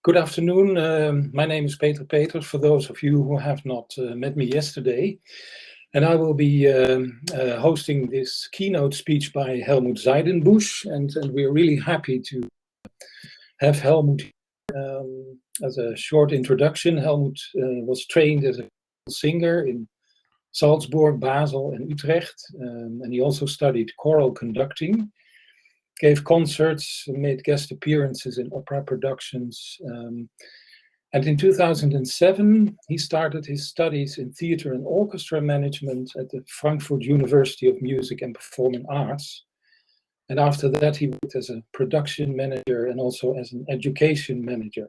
Good afternoon. My name is Peter Peters, for those of you who have not met me yesterday. And I will be hosting this keynote speech by Helmut Seidenbusch. And we're really happy to have Helmut as a short introduction. Helmut was trained as a singer in Salzburg, Basel, and Utrecht. And he also studied choral conducting. Gave concerts, made guest appearances in opera productions. And in 2007, he started his studies in theater and orchestra management at the Frankfurt University of Music and Performing Arts. And after that, he worked as a production manager and also as an education manager.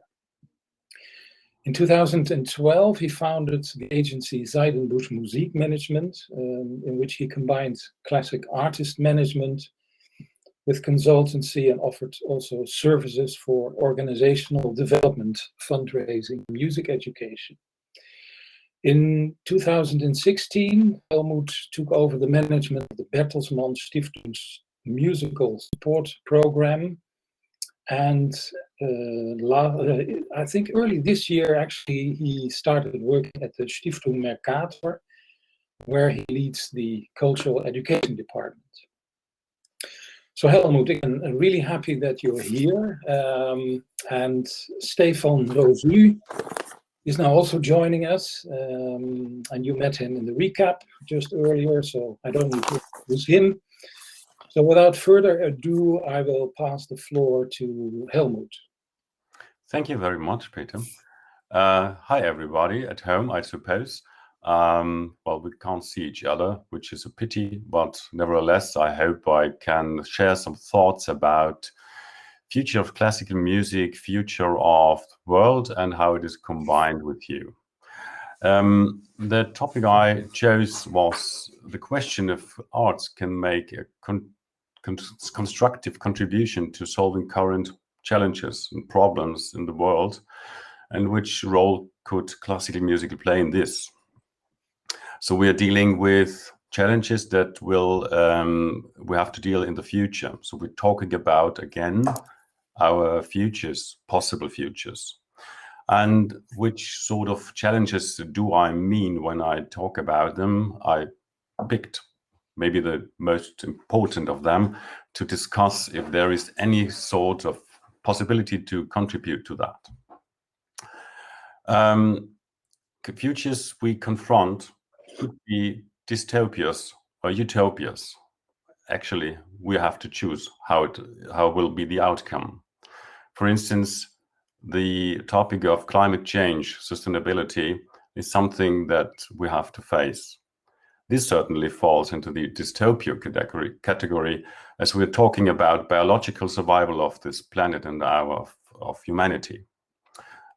In 2012, he founded the agency Seidenbusch Music Management, in which he combined classic artist management with consultancy and offered also services for organizational development, fundraising, music education. In 2016, Helmut took over the management of the Bertelsmann Stiftung's musical support program. And I think early this year, actually, he started working at the Stiftung Mercator, where he leads the cultural education department. So Helmut, I'm really happy that you're here. And Stefan Rosu is now also joining us. And you met him in the recap just earlier, so I don't need to introduce him. So without further ado, I will pass the floor to Helmut. Thank you very much, Peter. Hi, everybody at home, I suppose. Well, we can't see each other, which is a pity, but nevertheless, I hope I can share some thoughts about future of classical music, future of the world, and how it is combined with you. The topic I chose was the question if arts can make a constructive contribution to solving current challenges and problems in the world, and which role could classical music play in this. So we are dealing with challenges that we have to deal in the future. So we're talking about, again, our futures, possible futures. And which sort of challenges do I mean when I talk about them? I picked maybe the most important of them to discuss if there is any sort of possibility to contribute to that. Futures we confront could be dystopias or utopias. Actually, we have to choose how will be the outcome. For instance, the topic of climate change, sustainability, is something that we have to face. This certainly falls into the dystopia category, as we're talking about biological survival of this planet and of humanity.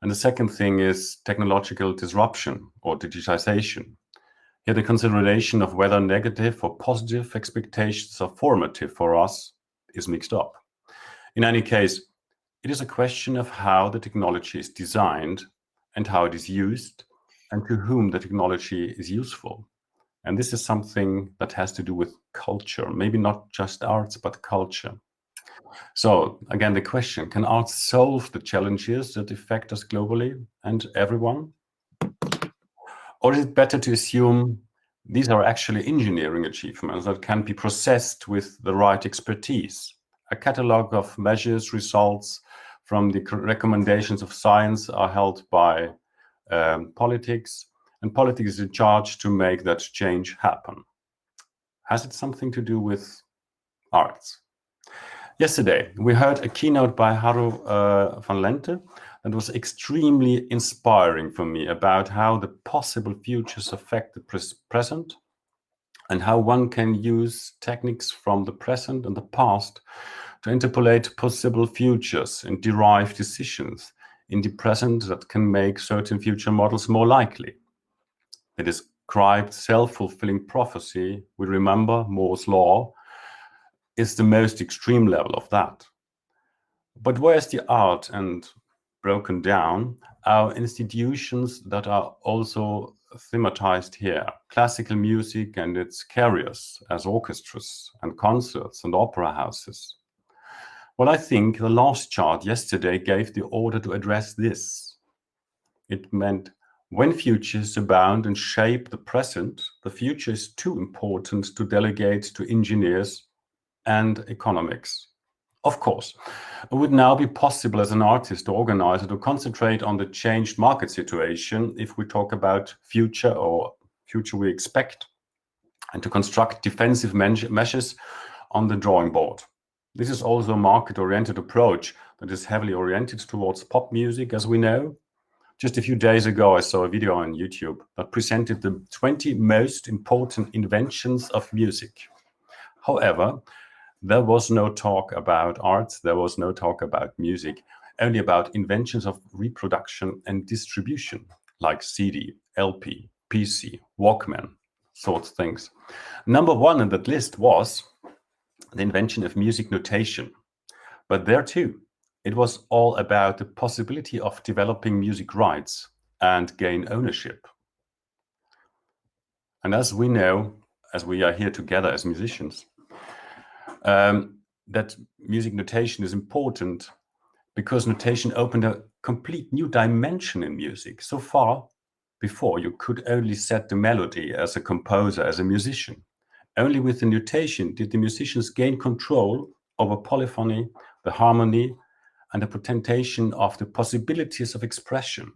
And the second thing is technological disruption or digitization. Here, the consideration of whether negative or positive expectations are formative for us is mixed up. In any case, it is a question of how the technology is designed and how it is used and to whom the technology is useful. And this is something that has to do with culture, maybe not just arts, but culture. So again, the question, can arts solve the challenges that affect us globally and everyone? Or is it better to assume these are actually engineering achievements that can be processed with the right expertise? A catalog of measures, results from the recommendations of science are held by politics, and politics is in charge to make that change happen. Has it something to do with arts? Yesterday, we heard a keynote by Harro van Lente that was extremely inspiring for me about how the possible futures affect the present and how one can use techniques from the present and the past to interpolate possible futures and derive decisions in the present that can make certain future models more likely. The described self-fulfilling prophecy, we remember Moore's law, is the most extreme level of that. But where's the art and broken down our institutions that are also thematized here? Classical music and its carriers as orchestras and concerts and opera houses. Well, I think the last chart yesterday gave the order to address this. It meant when futures abound and shape the present, the future is too important to delegate to engineers and economics. Of course, it would now be possible as an artist or organizer to concentrate on the changed market situation if we talk about future or future we expect, and to construct defensive measures on the drawing board. This is also a market-oriented approach that is heavily oriented towards pop music, as we know. Just a few days ago, I saw a video on YouTube that presented the 20 most important inventions of music. However, there was no talk about arts, there was no talk about music, only about inventions of reproduction and distribution, like CD, LP, PC, Walkman, sorts of things. Number one on that list was the invention of music notation. But there too, it was all about the possibility of developing music rights and gain ownership. And as we know, as we are here together as musicians, that music notation is important because notation opened a complete new dimension in music. So far, before, you could only set the melody as a composer, as a musician. Only with the notation did the musicians gain control over polyphony, the harmony, and the potentiation of the possibilities of expression.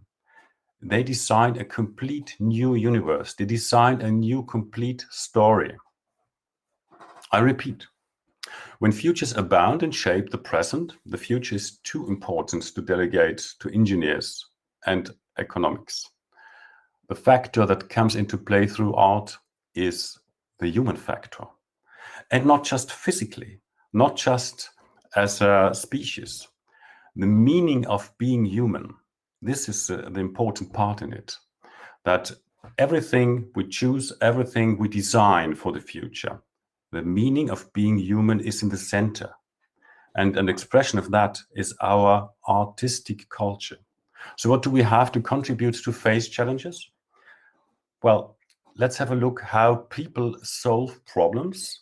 They designed a complete new universe. They designed a new complete story. I repeat, when futures abound and shape the present, the future is too important to delegate to engineers and economics. The factor that comes into play through art is the human factor. And not just physically, not just as a species. The meaning of being human, this is the important part in it. That everything we choose, everything we design for the future, the meaning of being human is in the center. And an expression of that is our artistic culture. So what do we have to contribute to face challenges? Well, let's have a look how people solve problems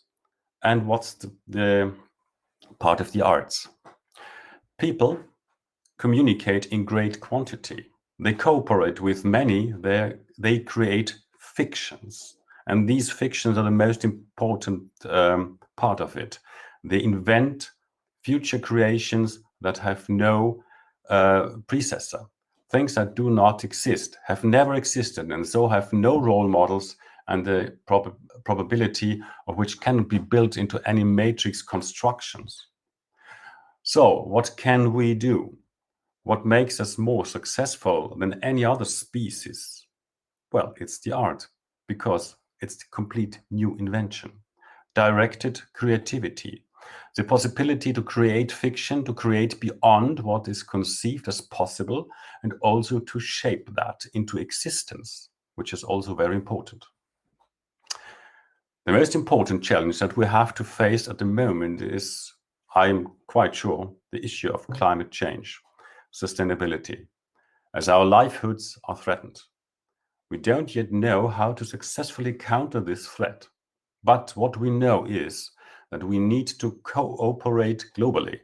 and what's the part of the arts. People communicate in great quantity. They cooperate with many. They create fictions. And these fictions are the most important part of it. They invent future creations that have no predecessor. Things that do not exist, have never existed, and so have no role models, and the probability of which cannot be built into any matrix constructions. So what can we do? What makes us more successful than any other species? Well, it's the art, because it's the complete new invention. Directed creativity, the possibility to create fiction, to create beyond what is conceived as possible, and also to shape that into existence, which is also very important. The most important challenge that we have to face at the moment is, I'm quite sure, the issue of climate change, sustainability, as our livelihoods are threatened. We don't yet know how to successfully counter this threat, but what we know is that we need to cooperate globally,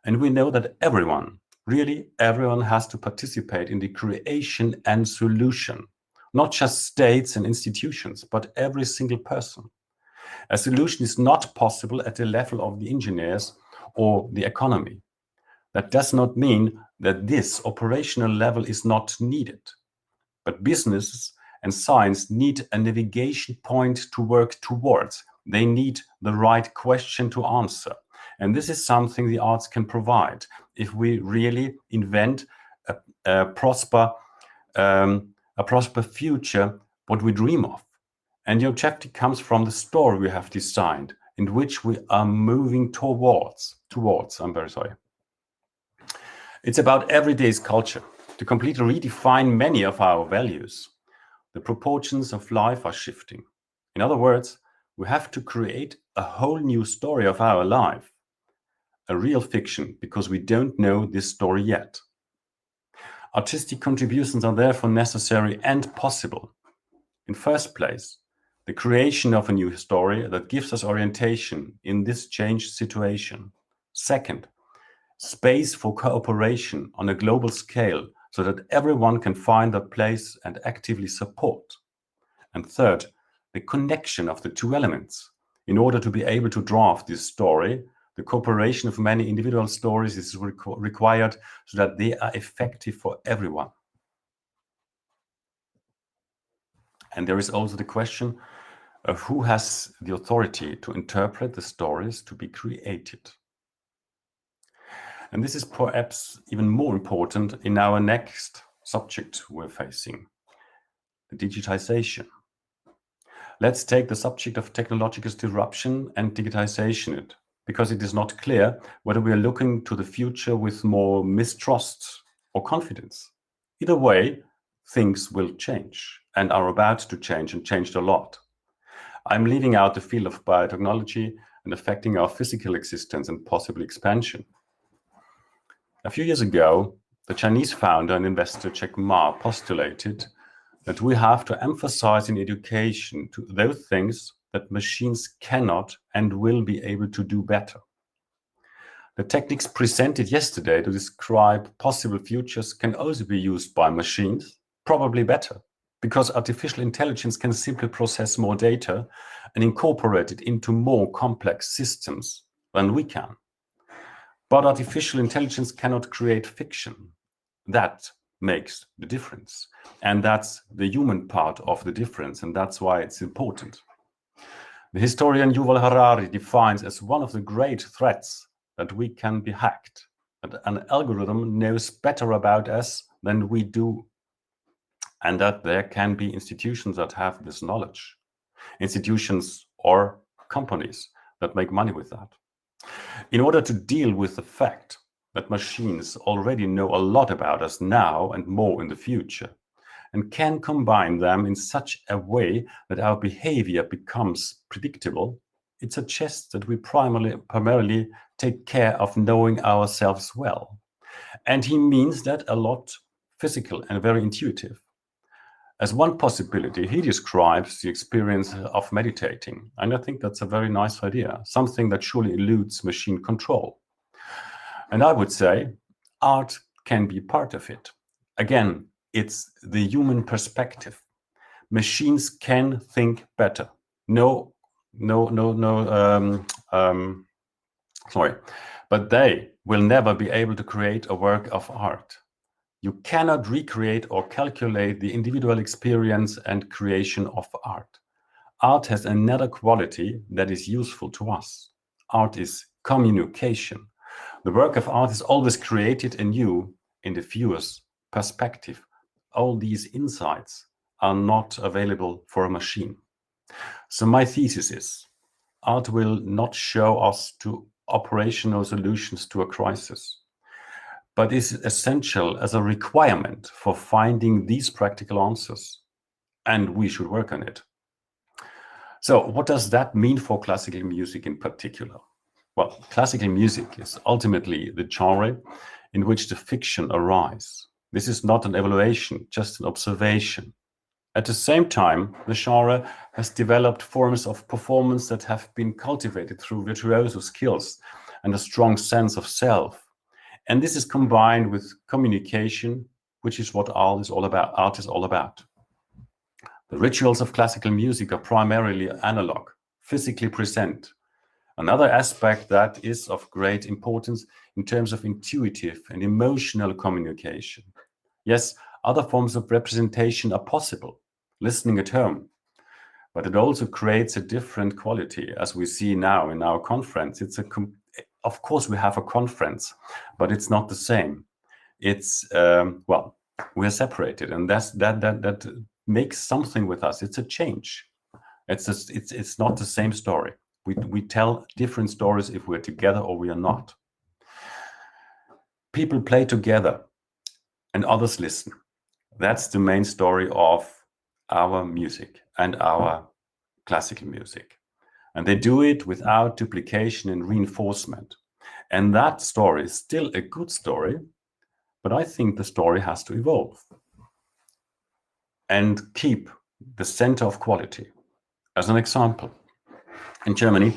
and we know that everyone, really everyone, has to participate in the creation and solution, not just states and institutions, but every single person. A solution is not possible at the level of the engineers or the economy. That does not mean that this operational level is not needed. But businesses and science need a navigation point to work towards. They need the right question to answer. And this is something the arts can provide if we really invent a prosper future, what we dream of. And the objective comes from the story we have designed, in which we are moving towards, I'm very sorry. It's about everyday's culture, to completely redefine many of our values. The proportions of life are shifting. In other words, we have to create a whole new story of our life, a real fiction, because we don't know this story yet. Artistic contributions are therefore necessary and possible. In first place, the creation of a new story that gives us orientation in this changed situation. Second, space for cooperation on a global scale so that everyone can find their place and actively support. And third, the connection of the two elements. In order to be able to draft this story, the cooperation of many individual stories is required so that they are effective for everyone. And there is also the question of who has the authority to interpret the stories to be created. And this is perhaps even more important in our next subject we're facing, the digitization. Let's take the subject of technological disruption and digitization, because it is not clear whether we are looking to the future with more mistrust or confidence. Either way, things will change and are about to change and changed a lot. I'm leaving out the field of biotechnology and affecting our physical existence and possible expansion. A few years ago, the Chinese founder and investor Jack Ma postulated that we have to emphasize in education to those things that machines cannot and will be able to do better. The techniques presented yesterday to describe possible futures can also be used by machines, probably better, because artificial intelligence can simply process more data and incorporate it into more complex systems than we can. But artificial intelligence cannot create fiction. That makes the difference. And that's the human part of the difference, and that's why it's important. The historian Yuval Harari defines as one of the great threats that we can be hacked, that an algorithm knows better about us than we do, and that there can be institutions that have this knowledge, institutions or companies that make money with that. In order to deal with the fact that machines already know a lot about us now and more in the future, and can combine them in such a way that our behavior becomes predictable, it suggests that we primarily take care of knowing ourselves well. And he means that a lot physical and very intuitive. As one possibility, he describes the experience of meditating. And I think that's a very nice idea, something that surely eludes machine control. And I would say art can be part of it. Again, it's the human perspective. Machines can think better. But they will never be able to create a work of art. You cannot recreate or calculate the individual experience and creation of art. Art has another quality that is useful to us. Art is communication. The work of art is always created anew in the viewer's perspective. All these insights are not available for a machine. So my thesis is, art will not show us to operational solutions to a crisis, but is essential as a requirement for finding these practical answers, and we should work on it. So what does that mean for classical music in particular? Well, classical music is ultimately the genre in which the fiction arises. This is not an evaluation, just an observation. At the same time, the genre has developed forms of performance that have been cultivated through virtuoso skills and a strong sense of self. And this is combined with communication, which is what art is all about. The rituals of classical music are primarily analog, physically present. Another aspect that is of great importance in terms of intuitive and emotional communication. Yes, other forms of representation are possible, listening at home, but it also creates a different quality, as we see now in our conference. Of course, we have a conference, but it's not the same. It's we are separated, and that makes something with us. It's a change. It's not the same story. We tell different stories if we're together or we are not. People play together, and others listen. That's the main story of our music and our classical music. And they do it without duplication and reinforcement. And that story is still a good story, but I think the story has to evolve and keep the center of quality. As an example, in Germany,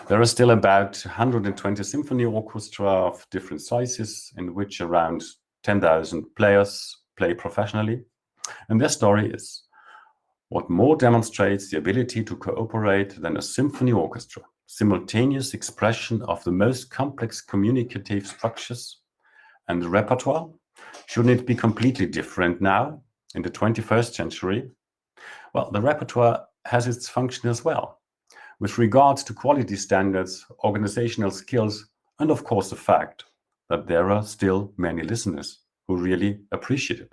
There are still about 120 symphony orchestra of different sizes, in which around 10,000 players play professionally. And their story is, what more demonstrates the ability to cooperate than a symphony orchestra? Simultaneous expression of the most complex communicative structures and the repertoire. Shouldn't it be completely different now in the 21st century? Well, the repertoire has its function as well, with regards to quality standards, organizational skills, and of course the fact that there are still many listeners who really appreciate it.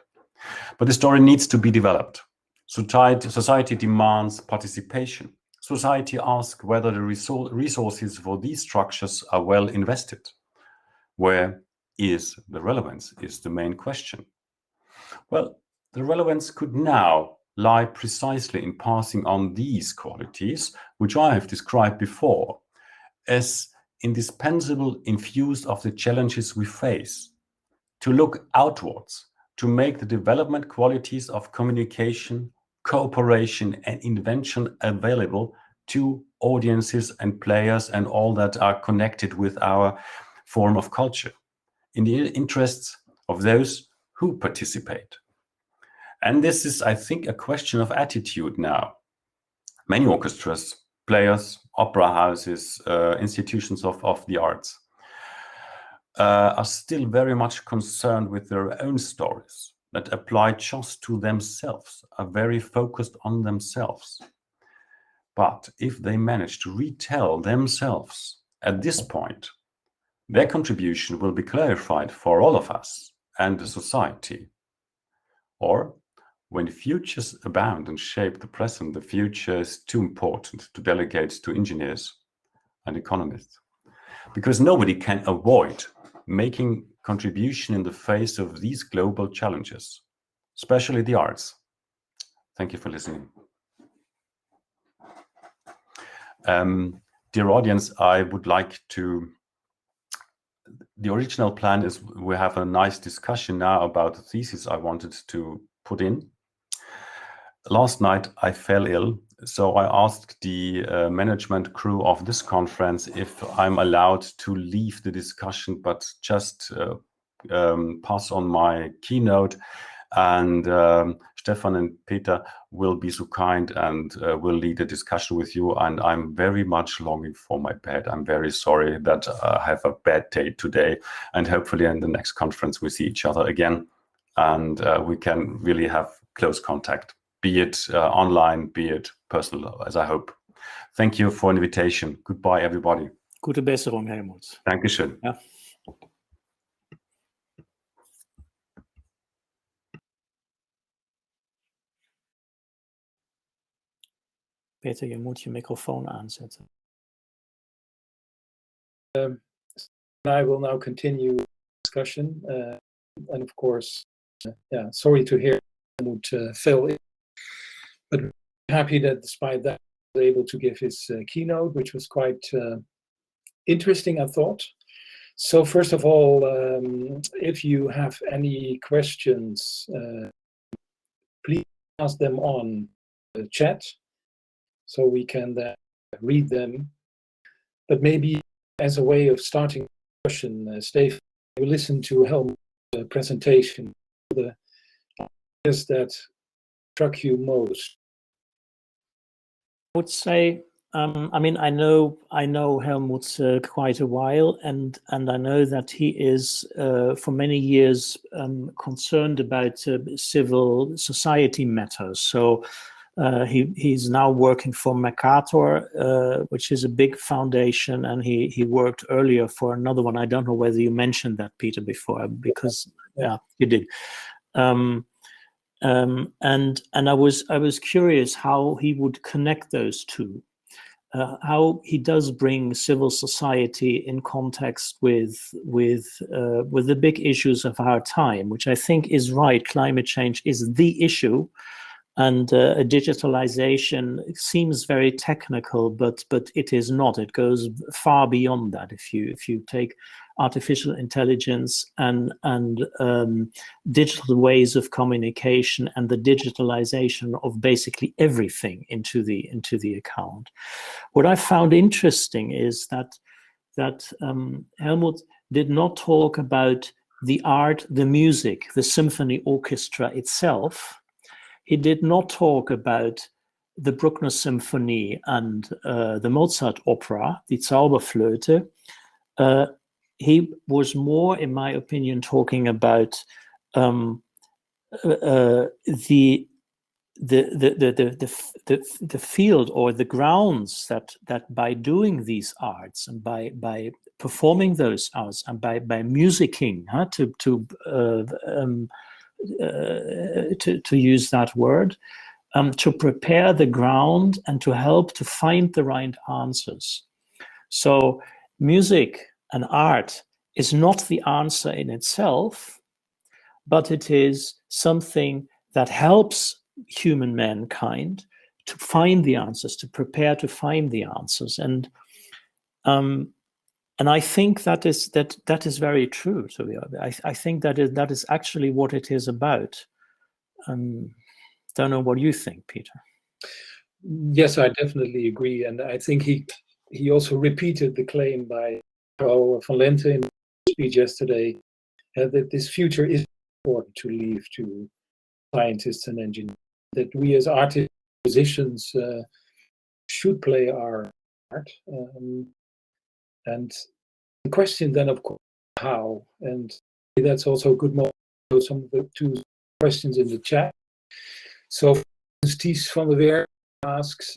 But the story needs to be developed. Society demands participation. Society asks whether the resources for these structures are well invested. Where is the relevance is the main question. Well, the relevance could now lie precisely in passing on these qualities, which I have described before, as indispensable in view of the challenges we face, to look outwards, to make the development qualities of communication, cooperation, and invention available to audiences and players and all that are connected with our form of culture, in the interests of those who participate. And this is, I think, a question of attitude now. Many orchestras, players, opera houses, institutions of the arts are still very much concerned with their own stories that apply just to themselves, are very focused on themselves. But if they manage to retell themselves at this point, their contribution will be clarified for all of us and the society. Or, when futures abound and shape the present, the future is too important to delegate to engineers and economists. Because nobody can avoid making contribution in the face of these global challenges, especially the arts. Thank you for listening. Dear audience, I would like to, the original plan is we have a nice discussion now about the thesis I wanted to put in. Last night I fell ill, so I asked the management crew of this conference if I'm allowed to leave the discussion, but just pass on my keynote, and Stefan and Peter will be so kind and will lead a discussion with you, and I'm very much longing for my bed. I'm very sorry that I have a bad day today, and hopefully in the next conference we see each other again, and we can really have close contact, be it online, be it personal, as I hope. Thank you for the invitation. Goodbye, everybody. Gute Besserung, Helmut. Dankeschön. Ja. Peter, je moet je microfoon aanzetten. I will now continue the discussion. And of course, yeah, sorry to hear Helmut fell ill. But I'm happy that despite that, he was able to give his keynote, which was quite interesting, I thought. So first of all, if you have any questions, please ask them on the chat so we can read them. But maybe as a way of starting the question, Stefan, you listened to Helmut's presentation, the ideas that struck you most. I would say, I mean, I know Helmut quite a while, and I know that he is for many years concerned about civil society matters. So he's now working for Mercator, which is a big foundation, and he worked earlier for another one. I don't know whether you mentioned that, Peter, before, because yeah, you did. And I was curious how he would connect those two, how he does bring civil society in context with the big issues of our time, which I think is right. Climate change is the issue, And a digitalization seems very technical, but it is not. It goes far beyond that. If you take artificial intelligence and digital ways of communication and the digitalization of basically everything into the account. What I found interesting is that Helmut did not talk about the art, the music, the symphony orchestra itself. He did not talk about the Bruckner Symphony and the Mozart opera, die Zauberflöte. He was more, in my opinion, talking about the field or the grounds that by doing these arts and by performing those arts and by musicking, to use that word, to prepare the ground and to help to find the right answers. So music and art is not the answer in itself, but it is something that helps human mankind to find the answers, to prepare to find the answers. And I think that is very true. To be honest, I think that is actually what it is about. Don't know what you think, Peter. Yes, I definitely agree, and I think he also repeated the claim by Van Lente in the speech yesterday that this future is important to leave to scientists and engineers. That we as artists, musicians, should play our part. And the question then, of course, how? And that's also a good moment for some of the two questions in the chat. So, Ties van der Weer asks,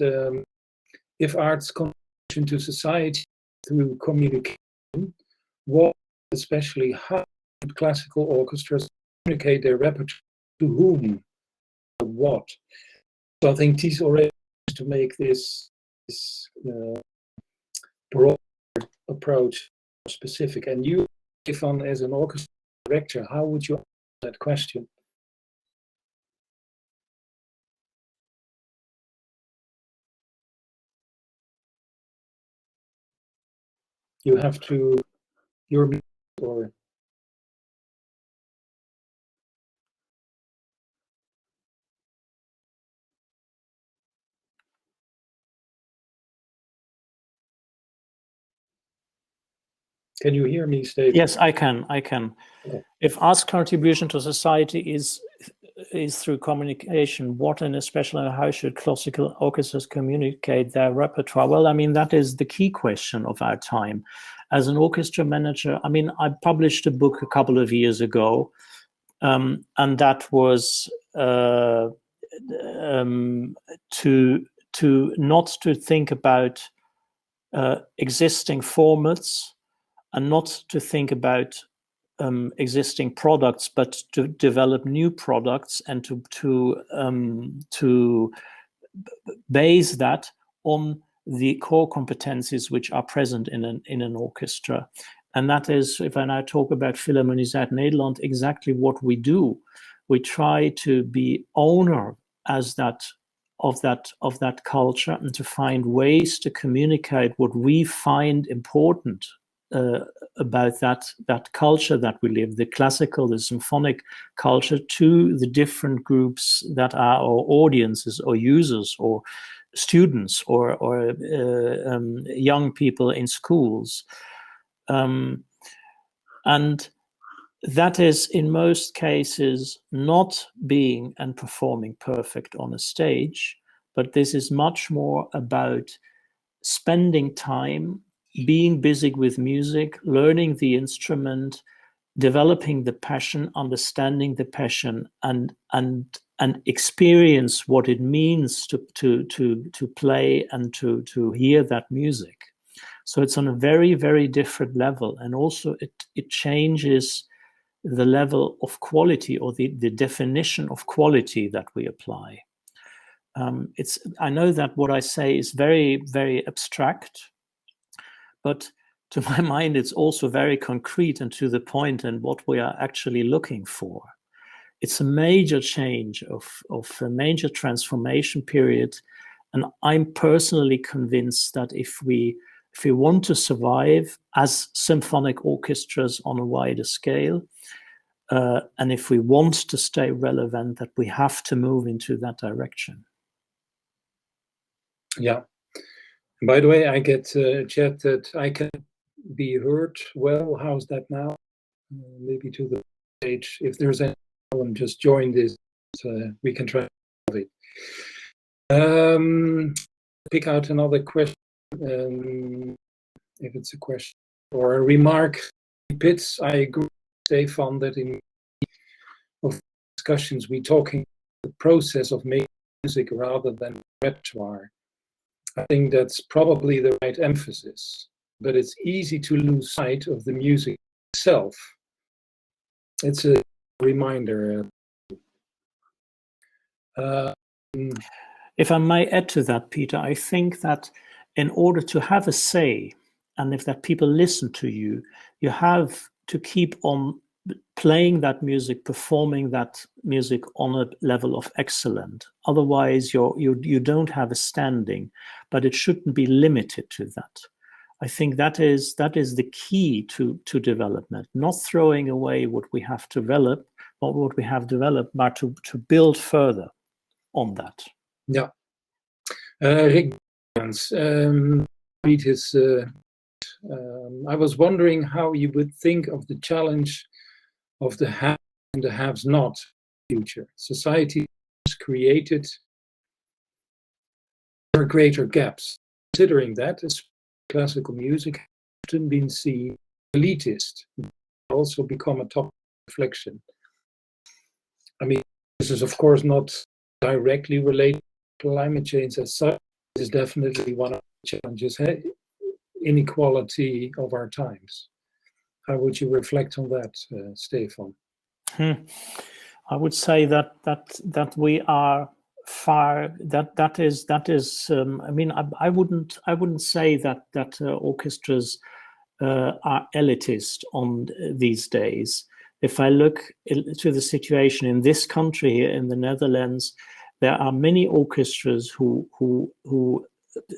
if art's contribution to society through communication, what, especially how would classical orchestras communicate their repertoire to whom, or what? So I think Ties already to make this broad approach specific. And you, Stefan, as an orchestra director, how would you answer that question? You have to, or can you hear me, Stefan? Yes, I can. Okay. If art's contribution to society is through communication, what and especially how should classical orchestras communicate their repertoire? Well, I mean, that is the key question of our time. As an orchestra manager, I mean, I published a book a couple of years ago, and that was not to think about existing formats and not to think about existing products, but to develop new products and to base that on the core competencies which are present in an orchestra. And that is, if I now talk about Philharmonie Zuid-Nederland, exactly what we do. We try to be owner of that culture and to find ways to communicate what we find important about that culture that we live, the classical, the symphonic culture, to the different groups that are our audiences or users or students or young people in schools. And that is in most cases not being and performing perfect on a stage, but this is much more about spending time being busy with music, learning the instrument, developing the passion, understanding the passion, and experience what it means to play and to hear that music. So it's on a very, very different level, and also it changes the level of quality or the definition of quality that we apply. I know that what I say is very, very abstract, but to my mind, it's also very concrete and to the point and what we are actually looking for. It's a major change of a major transformation period. And I'm personally convinced that if we want to survive as symphonic orchestras on a wider scale, and if we want to stay relevant, that we have to move into that direction. Yeah. And by the way, I get a chat that I can be heard well. How's that now? Maybe to the page. If there's any problem, just join this. We can try to solve it. Pick out another question. If it's a question or a remark. Pits, I agree, Stefan, that in of discussions we're talking the process of making music rather than repertoire. I think that's probably the right emphasis, but it's easy to lose sight of the music itself. It's a reminder. If I may add to that, Peter, I think that in order to have a say, and if that people listen to you, you have to keep on playing that music, performing that music on a level of excellence. Otherwise, you don't have a standing, but it shouldn't be limited to that. I think that is the key to development, not throwing away what we have developed, but what we have developed, but to build further on that. Yeah. Rick, read his. I was wondering how you would think of the challenge of the have and the haves not future. Society is created for greater gaps. Considering that, as classical music has often been seen elitist, also become a topic of reflection. I mean, this is of course not directly related to climate change as such. It is definitely one of the challenges. Inequality of our times. How would you reflect on that, Stefan? I would say that we are far. That is. I mean, I wouldn't say that orchestras are elitist on these days. If I look to the situation in this country here in the Netherlands, there are many orchestras who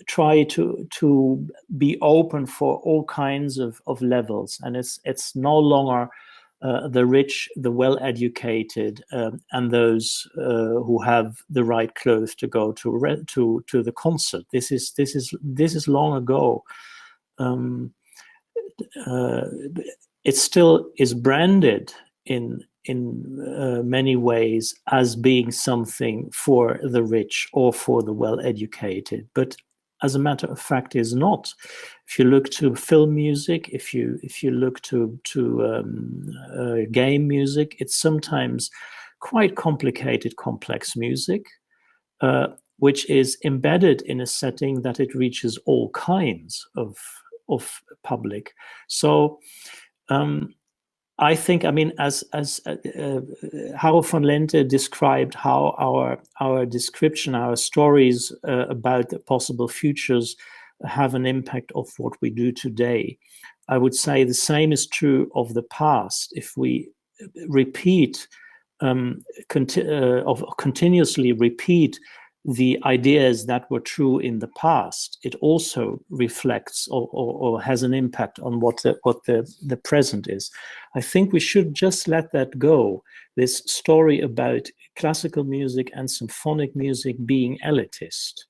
try to be open for all kinds of levels, and it's no longer the rich, the well-educated, and those who have the right clothes to go to the concert. This is long ago. It still is branded in many ways as being something for the rich or for the well-educated, but as a matter of fact is not. If you look to film music, if you look to game music, it's sometimes quite complicated, complex music, which is embedded in a setting that it reaches all kinds of public. So I think, I mean, as Harold van Lente described how our description, our stories about the possible futures have an impact of what we do today. I would say the same is true of the past. If we repeat, continuously repeat the ideas that were true in the past, it also reflects or has an impact on what the present is. I think we should just let that go, this story about classical music and symphonic music being elitist.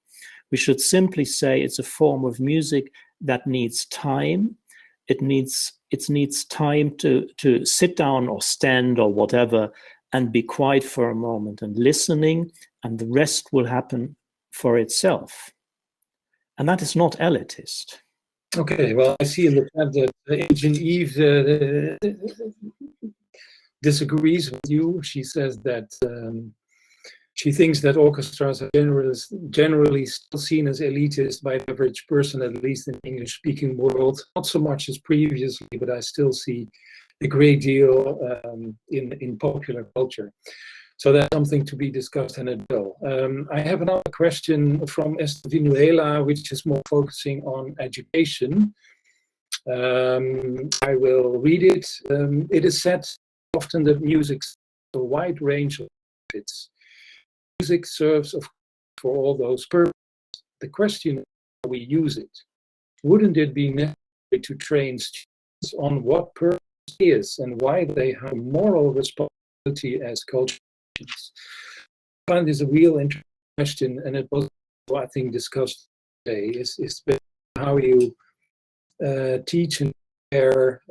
We should simply say it's a form of music that needs time. It needs time to sit down or stand or whatever and be quiet for a moment and listening, and the rest will happen for itself. And that is not elitist. Okay, well, I see in the chat that Agent Eve disagrees with you. She says that she thinks that orchestras are generally still seen as elitist by the average person, at least in the English-speaking world. Not so much as previously, but I still see a great deal in popular culture. So that's something to be discussed in a bill. I have another question from Esther Vinuela, which is more focusing on education. I will read it. It is said often that music a wide range of benefits. Music serves for all those purposes. The question is how we use it. Wouldn't it be necessary to train students on what purpose is and why they have moral responsibility as cultural agents? I find this a real interesting question, and it was, I think, discussed today, is how you teach and prepare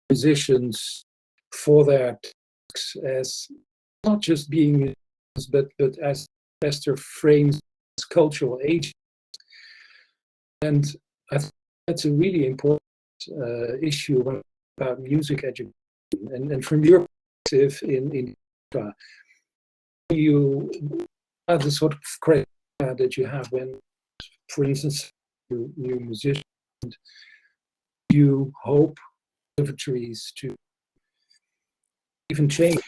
musicians for their tasks as not just being but as better frames as cultural agents. And I think that's a really important issue about music education. And from your perspective in you have the sort of criteria that you have when, for instance, new musicians, you hope conservatories to even change?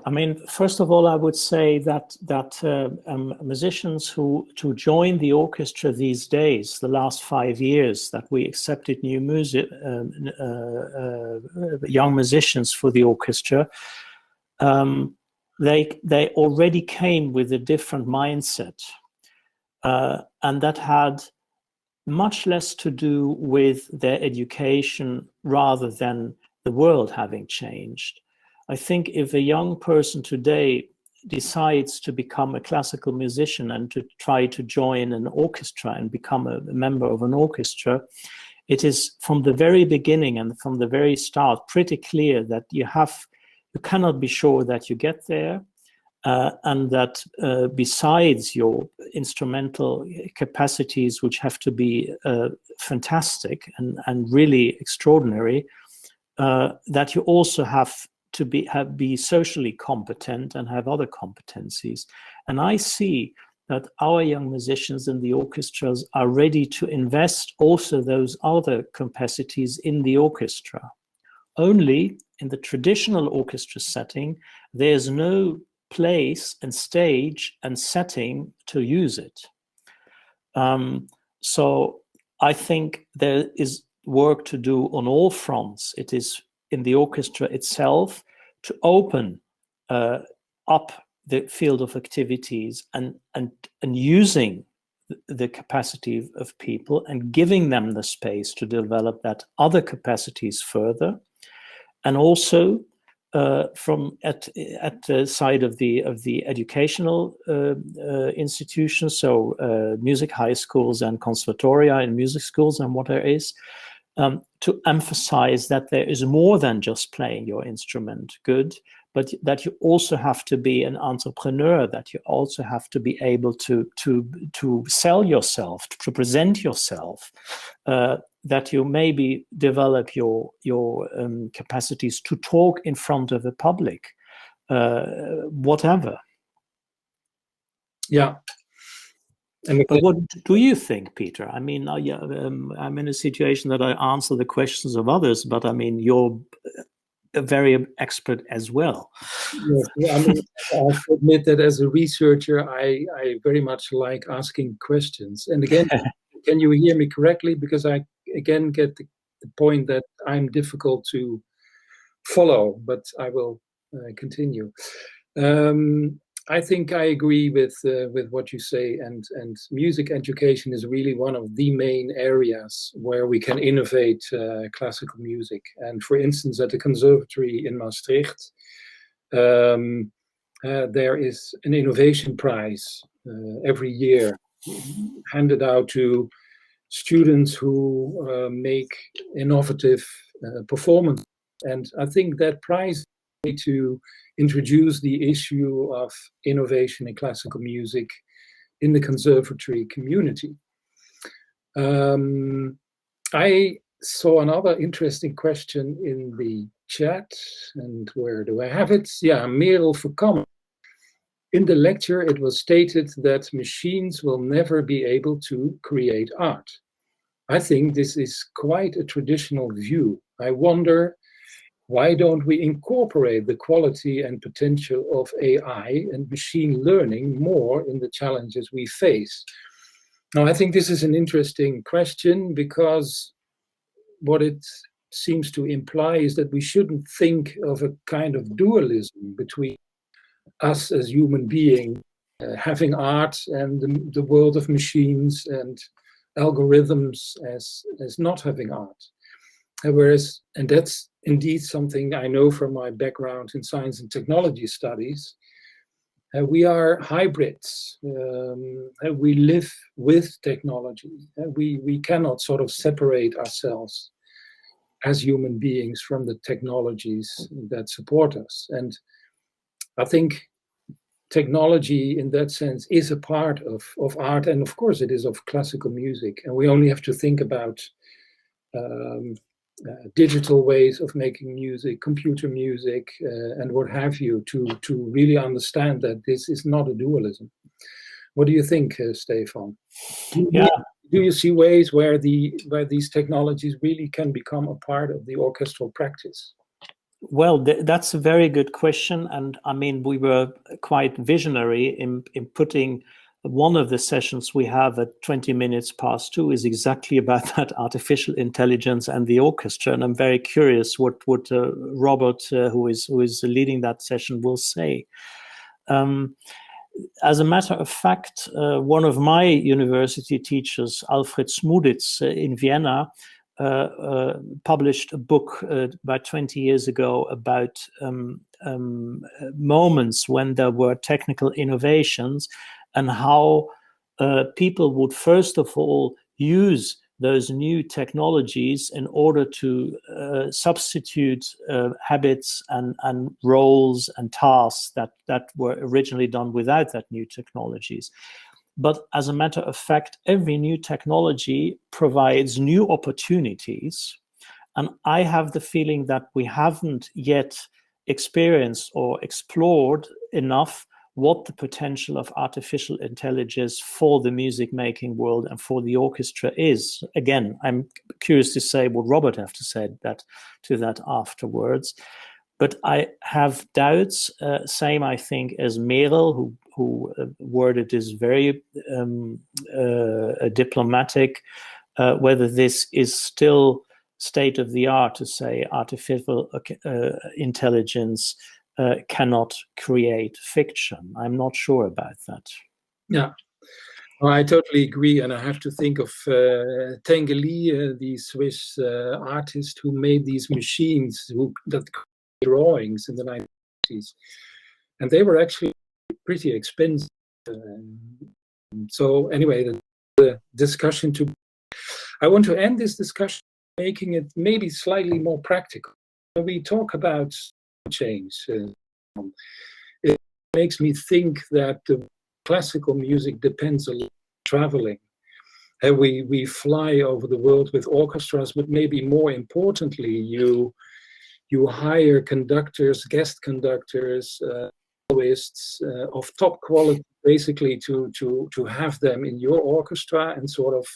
I mean, first of all, I would say that musicians who join the orchestra these days, the last 5 years that we accepted new music, young musicians for the orchestra, they already came with a different mindset, and that had much less to do with their education rather than the world having changed. I think if a young person today decides to become a classical musician and to try to join an orchestra and become a member of an orchestra, it is from the very beginning and from the very start pretty clear that you cannot be sure that you get there, and that besides your instrumental capacities, which have to be fantastic and really extraordinary, that you also have to be socially competent and have other competencies. And I see that our young musicians in the orchestras are ready to invest also those other capacities in the orchestra. Only in the traditional orchestra setting, there's no place and stage and setting to use it. So I think there is work to do on all fronts. It is in the orchestra itself to open up the field of activities and using the capacity of people and giving them the space to develop that other capacities further, and also from at the side of the educational institutions, so music high schools and conservatoria and music schools and what there is, to emphasize that there is more than just playing your instrument good, but that you also have to be an entrepreneur, that you also have to be able to sell yourself, to present yourself, that you maybe develop your capacities to talk in front of the public, whatever. Yeah. But what do you think, Peter? I mean, I'm in a situation that I answer the questions of others, but I mean, you're a very expert as well. Yes, I mean, I have to admit that as a researcher, I very much like asking questions. And again, can you hear me correctly? Because I, again, get the point that I'm difficult to follow, but I will continue. I think I agree with what you say, and music education is really one of the main areas where we can innovate classical music. And for instance, at the conservatory in Maastricht, there is an innovation prize every year handed out to students who make innovative performance. And I think that prize is to introduce the issue of innovation in classical music in the conservatory community. I saw another interesting question in the chat, and where do I have it? Yeah, Merel Verkammen. In the lecture, it was stated that machines will never be able to create art. I think this is quite a traditional view. I wonder, why don't we incorporate the quality and potential of AI and machine learning more in the challenges we face? Now, I think this is an interesting question, because what it seems to imply is that we shouldn't think of a kind of dualism between us as human beings having art and the world of machines and algorithms as not having art. Whereas, and that's indeed something I know from my background in science and technology studies, we are hybrids. We live with technology. We cannot sort of separate ourselves as human beings from the technologies that support us. And I think technology in that sense is a part of art, and of course it is of classical music. And we only have to think about digital ways of making music, computer music, and what have you, to really understand that this is not a dualism. What do you think, Stefan? Yeah. Do you see ways where these technologies really can become a part of the orchestral practice? Well, that's a very good question. And I mean, we were quite visionary in putting one of the sessions we have at 20 minutes past 2 is exactly about that artificial intelligence and the orchestra. And I'm very curious what Robert, who is leading that session, will say. As a matter of fact, one of my university teachers, Alfred Smuditz in Vienna, published a book about 20 years ago about moments when there were technical innovations and how people would first of all use those new technologies in order to substitute habits and roles and tasks that were originally done without that new technologies. But as a matter of fact, every new technology provides new opportunities. And I have the feeling that we haven't yet experienced or explored enough what the potential of artificial intelligence for the music making world and for the orchestra is. Again, I'm curious to say what Robert have to say to that afterwards. But I have doubts, same I think as Merel, who worded this very diplomatic, whether this is still state of the art to say artificial intelligence cannot create fiction. I'm not sure about that. Yeah, well, I totally agree. And I have to think of Tinguely, the Swiss artist who made these machines that create drawings in the 1990s. And they were actually pretty expensive. So anyway, the discussion I want to end this discussion making it maybe slightly more practical. When we talk about change, it makes me think that the classical music depends a lot on traveling. And we fly over the world with orchestras, but maybe more importantly, you hire conductors, guest conductors, soloists of top quality, basically to have them in your orchestra and sort of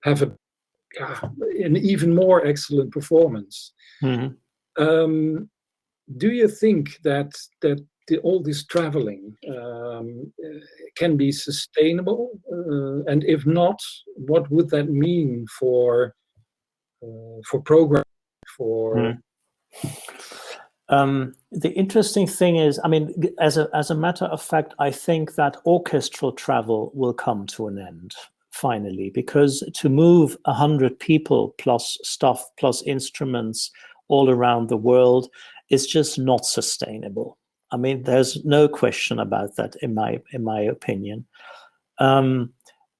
have an even more excellent performance. Mm-hmm. Do you think that all this traveling can be sustainable? And if not, what would that mean for programming? The interesting thing is, I mean, as a matter of fact, I think that orchestral travel will come to an end finally, because to move 100 people plus stuff plus instruments all around the world is just not sustainable. I mean, there's no question about that in my opinion.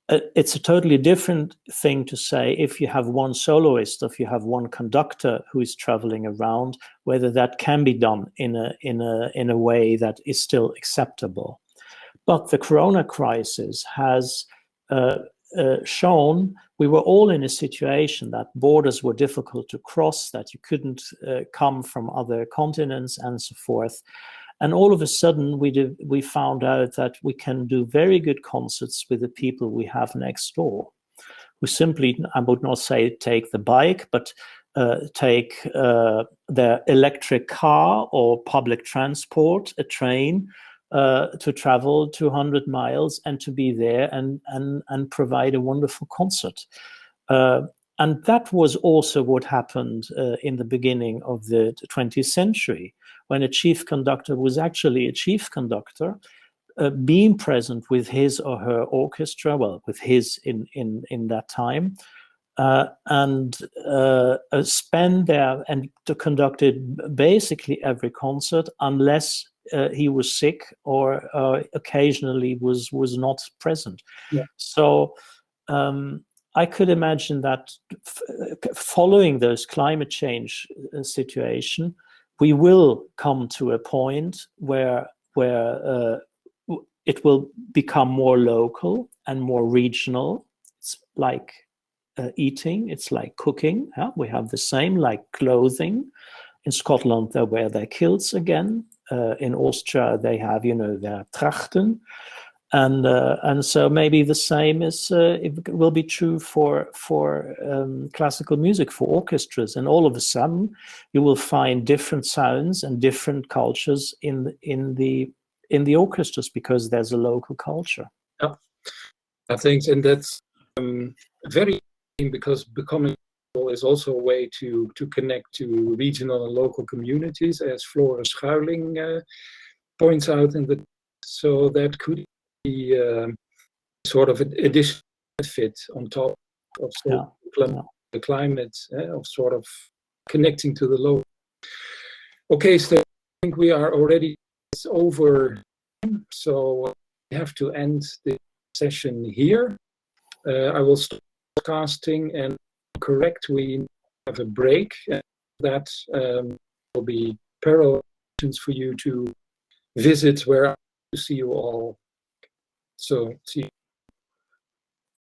It's a totally different thing to say if you have one soloist, if you have one conductor who is traveling around, whether that can be done in a way that is still acceptable. But the Corona crisis has shown we were all in a situation that borders were difficult to cross, that you couldn't come from other continents and so forth. And all of a sudden, we found out that we can do very good concerts with the people we have next door, who simply, I would not say take the bike, but take their electric car or public transport, a train, to travel 200 miles and to be there and provide a wonderful concert. that was also what happened in the beginning of the 20th century, when a chief conductor was actually a chief conductor, being present with his or her orchestra, well, with his in that time, and spend there and to conducted basically every concert, unless he was sick or occasionally was not present. Yeah. So I could imagine that following those climate change situation, we will come to a point where it will become more local and more regional. It's like eating, it's like cooking. Yeah? We have the same, like clothing. In Scotland, they wear their kilts again. In Austria, they have, their trachten. And so maybe the same is it will be true for classical music, for orchestras, and all of a sudden you will find different sounds and different cultures in the orchestras, because there's a local culture. Yeah, I think, and that's very interesting, because becoming is also a way to connect to regional and local communities, as Flora Schuiling points out in the. So that could be sort of an additional benefit on top of the climate, of sort of connecting to the local. Okay, so I think we are already over, so we have to end the session here. I will stop casting, and correct, we have a break. That will be parallel for you to visit, where I see you all. So see you.